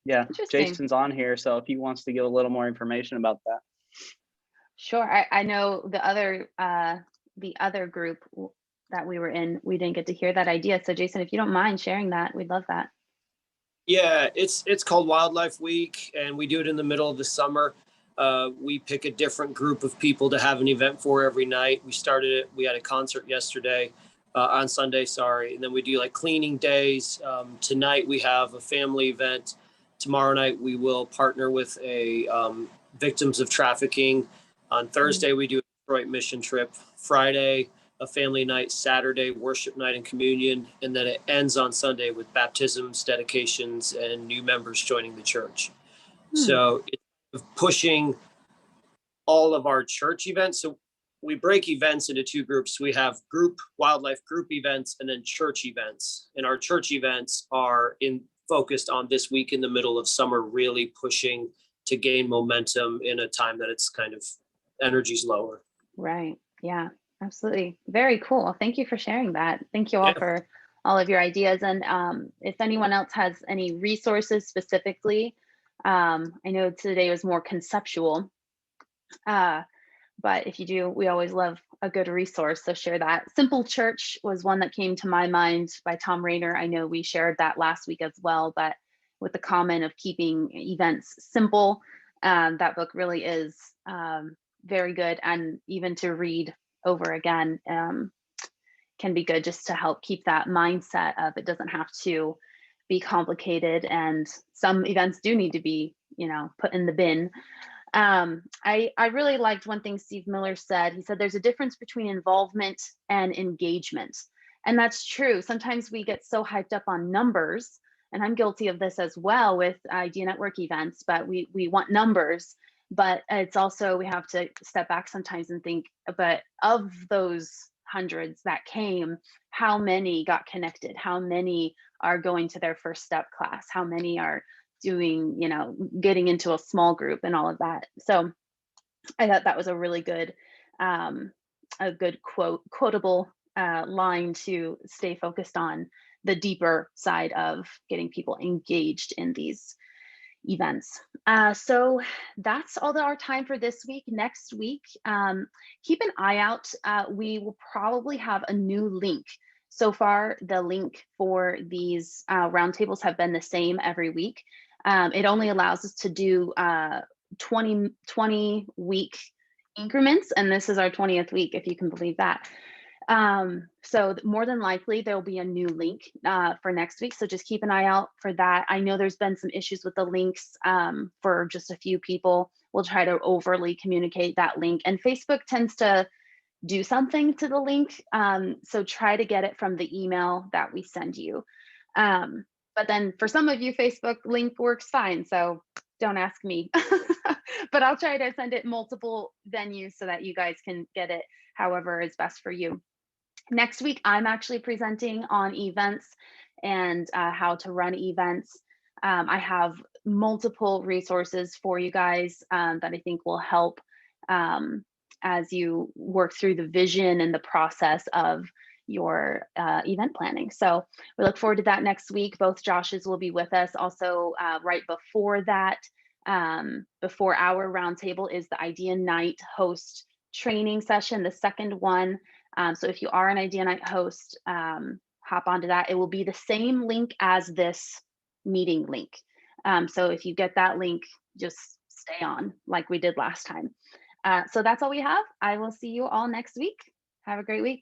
Yeah, Interesting. Jason's on here, so if he wants to give a little more information about that. Sure. I know the other group that we were in, we didn't get to hear that idea. So Jason, if you don't mind sharing that, we'd love that. Yeah, it's called Wildlife Week, and we do it in the middle of the summer. We pick a different group of people to have an event for every night. We started it. We had a concert yesterday, on Sunday, sorry. And then we do like cleaning days. Tonight we have a family event. Tomorrow night we will partner with a victims of trafficking. On Thursday we do a Detroit mission trip. Friday, a family night. Saturday, worship night and communion. And then it ends on Sunday with baptisms, dedications, and new members joining the church. So it's pushing all of our church events. So we break events into two groups. We have wildlife group events, and then church events. And our church events are focused on this week in the middle of summer, really pushing to gain momentum in a time that it's kind of energy's lower. Right. Yeah, absolutely. Very cool. Thank you for sharing that. Thank you all for all of your ideas. And if anyone else has any resources specifically, I know today was more conceptual, but if you do, we always love a good resource, so share that. Simple Church was one that came to my mind by Tom Rainer. I know we shared that last week as well, but with the comment of keeping events simple, that book really is very good, and even to read over again can be good, just to help keep that mindset of it doesn't have to be complicated, and some events do need to be, put in the bin. I really liked one thing Steve Miller said. He said there's a difference between involvement and engagement. And that's true. Sometimes we get so hyped up on numbers, and I'm guilty of this as well with Idea Network events, but we want numbers. But it's also, we have to step back sometimes and think, but of those hundreds that came, how many got connected? How many are going to their first step class? How many are doing, getting into a small group and all of that? So I thought that was a really good, quotable line to stay focused on the deeper side of getting people engaged in these events. So that's all our time for this week. Next week, keep an eye out. We will probably have a new link. So far, the link for these roundtables have been the same every week. It only allows us to do 20 week increments, and this is our 20th week, if you can believe that. So more than likely there'll be a new link for next week, so just keep an eye out for that. I know there's been some issues with the links for just a few people. We'll try to overly communicate that link, and Facebook tends to do something to the link, so try to get it from the email that we send you. But then for some of you, Facebook link works fine, so don't ask me. But I'll try to send it multiple venues so that you guys can get it however is best for you. Next week, I'm actually presenting on events and how to run events. I have multiple resources for you guys that I think will help as you work through the vision and the process of your event planning. So we look forward to that next week. Both Joshes will be with us. Also, right before that, before our roundtable is the Idea Night host training session, the second one. So if you are an Idea Night host, hop onto that. It will be the same link as this meeting link. So if you get that link, just stay on like we did last time. So that's all we have. I will see you all next week. Have a great week.